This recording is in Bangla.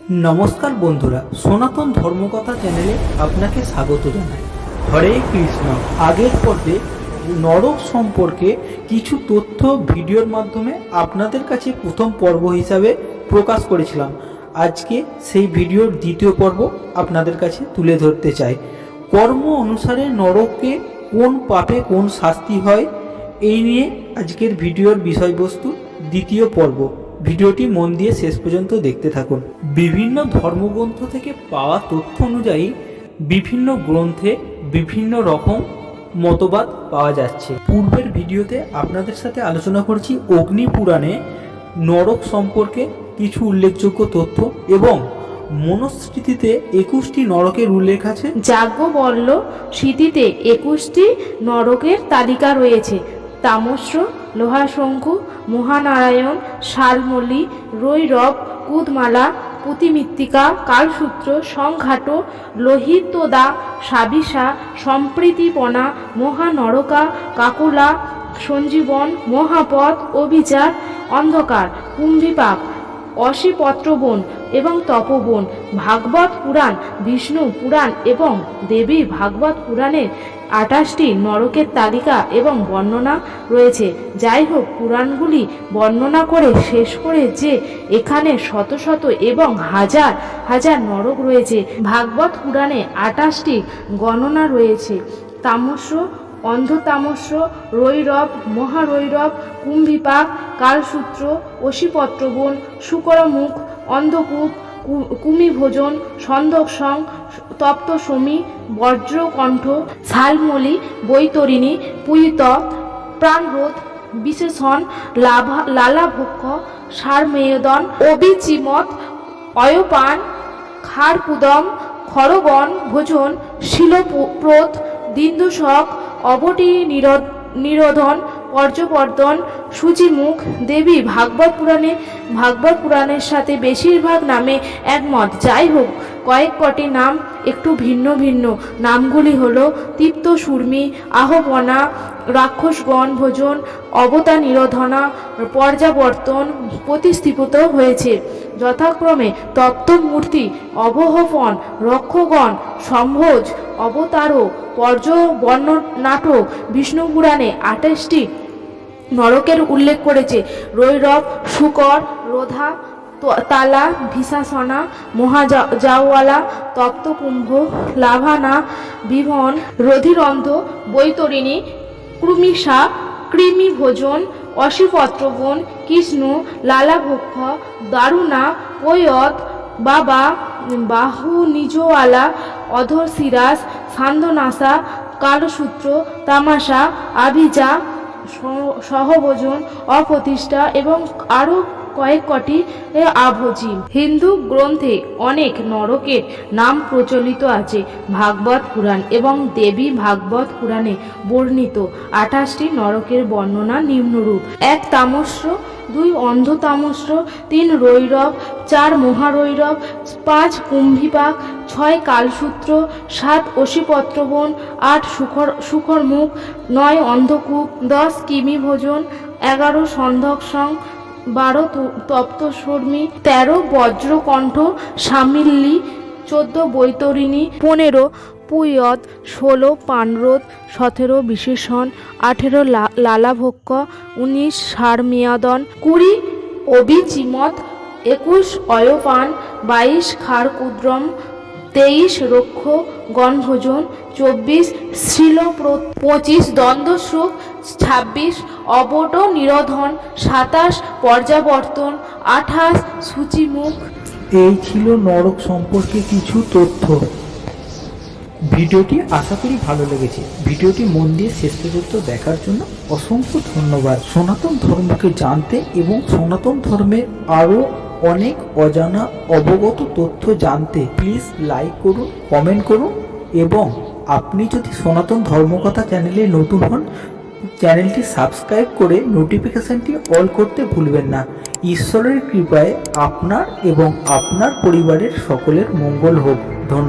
নমস্কার বন্ধুরা, সনাতন ধর্মকথা চ্যানেলে আপনাকে স্বাগত জানাই। হরে কৃষ্ণ। আগের পর্বে নরক সম্পর্কে কিছু তথ্য ভিডিওর মাধ্যমে আপনাদের কাছে প্রথম পর্ব হিসাবে প্রকাশ করেছিলাম। আজকে সেই ভিডিওর দ্বিতীয় পর্ব আপনাদের কাছে তুলে ধরতে চাই। কর্ম অনুসারে নরকে কোন পাপে কোন শাস্তি হয়, এই নিয়ে আজকের ভিডিওর বিষয়বস্তু দ্বিতীয় পর্ব। ভিডিওটি মন দিয়ে শেষ পর্যন্ত দেখতে থাকুন। বিভিন্ন ধর্মগ্রন্থ থেকে পাওয়া তথ্য অনুযায়ী বিভিন্ন গ্রন্থে বিভিন্ন রকম মতবাদ পাওয়া যাচ্ছে। পূর্বের ভিডিওতে আপনাদের সাথে আলোচনা করেছি অগ্নি পুরাণে নরক সম্পর্কে কিছু উল্লেখযোগ্য তথ্য এবং মনুস্মৃতিতে 21টি নরকের উল্লেখ আছে। যাজ্ঞবল্ক্য স্মৃতিতে 21টি নরকের তালিকা রয়েছে। তাম্রশ, লোহাশঙ্কু, মহানারায়ণ, শালমলী, রৈরব, কুদমালা, পুতিমৃত্তিকা, কালসূত্র, সংঘাট, লোহিতোদা, সাবিসা, সম্প্রীতিপনা, মহানরকা, কাকুলা, সঞ্জীবন, মহাপদ, অভিচার, অন্ধকার, কুম্ভীপাক, অশীপত্রবন এবং তপবন। ভাগবত পুরাণ, বিষ্ণু পুরাণ এবং দেবী ভাগবত পুরাণের 28টি নরকের তালিকা এবং বর্ণনা রয়েছে। যাই হোক, পুরাণগুলি বর্ণনা করে শেষ করে যে এখানে শত শত এবং হাজার হাজার নরক রয়েছে। ভাগবত পুরাণে 28টি গণনা রয়েছে। তামস, অন্ধতামস, রৈরব, মহারৈরব, কুম্ভীপাক, কালসূত্র, অশীপত্রবন, শুকরমুখ, অন্ধকূপ, কুমিভোজন, সন্দকসং, তপ্তসমী, বজ্রকণ্ঠ, শালমলী, বৈতরিণী, পুয়িত, প্রাণরোধ, বিশেষণ, লালাভক্ষ, সারমেয়দন, অবিচিমত, অয়পান, খারকুদম, খরগণ ভোজন, শিলপ্রোত, দিন্দুশক, অবটি নিরোধন, পর্যবর্ধন, সূচিমুখ। দেবী ভাগবত পুরাণের সাথে বেশিরভাগ নামে একমত। যাই হোক, কয়েক কটি নাম একটু ভিন্ন ভিন্ন। নামগুলি হলো তৃপ্ত সুর্মী, আহ্বনা, রাক্ষসগণ ভোজন, অবতা নিরোধনা, পর্যাবর্তন প্রতিস্থাপিত হয়েছে যথাক্রমে তত্ত্বমূর্তি, অবহপন, রক্ষগণ, সম্ভোজ, অবতার, পর্যবর্ণনাটক। বিষ্ণু পুরাণে 28টি নরকের উল্লেখ করেছে। রৈরব, শুকর, রোধা, তালা, ভিসাসনা, মহাজাওয়ালা, তপ্তকুম্ভ, লাভানা, বিভন, রধিরন্ধ, বৈতরিণী, ক্রুমিসা, কৃমিভোজন, অশীপত্রবন, কৃষ্ণ, লালাভক্ষ, দারুণা, পয়ত, বাবা, বাহুনিজওয়ালা, অধরশিরাস, সান্দনাসা, কালসূত্র, তামাশা, আভিজা, সহভোজন, অপ্রতিষ্ঠা এবং আরও কয়েক কটি আভোজি। হিন্দু গ্রন্থে অনেক নরকের নাম প্রচলিত আছে। ভাগবত পুরাণ এবং দেবী ভাগবত পুরাণে বর্ণিত 28টি নরকের বর্ণনা নিম্নরূপ: 1 তামস, 2 অন্ধতামস, 3 রৈরব, 4 মহারৈরব, 5 কুম্ভীপাক, 6 কালসূত্র, 7 অশীপত্রবন, 8 শুকরমুখ, 9 অন্ধকূপ, 10 কিমিভোজন, 11 সন্দকসং, 12 তপ্তসমী, 13 বজ্রকণ্ঠ, শামিল্লী, 14 বৈতরিণী, 15 পুয়ত, 16 প্রাণরোধ, 17 বিশেষণ, 18 লালাভক্ষ, 19 সারমেয়দন, 20 অবিচিমত, 21 অয়পান, 22 খারকুদ্রম, 23 রক্ষ গণভোজন, 24 শিলপ্রোত, 25 দ্বন্দ্বসুখ, 26 অবট নিরোধন, 27 পর্যাবর্তন, 28 সূচিমুখ। এই ছিল নরক সম্পর্কে কিছু তথ্য। ভিডিওটি আশা করি ভালো লেগেছে। ভিডিওটি মন দিয়ে শেষ পর্যন্ত দেখার জন্য অসংখ্য ধন্যবাদ। সনাতন ধর্মকে জানতে এবং সনাতন ধর্মের আরও অনেক অজানা অবগত তথ্য জানতে প্লিজ লাইক করুন, কমেন্ট করুন এবং আপনি যদি সনাতন ধর্মকথা চ্যানেলে নতুন হন, চ্যানেলটি সাবস্ক্রাইব করে নোটিফিকেশনটি অল করতে ভুলবেন না। ঈশ্বরের কৃপায় আপনার এবং আপনার পরিবারের সকলের মঙ্গল হোক। ধন্যবাদ।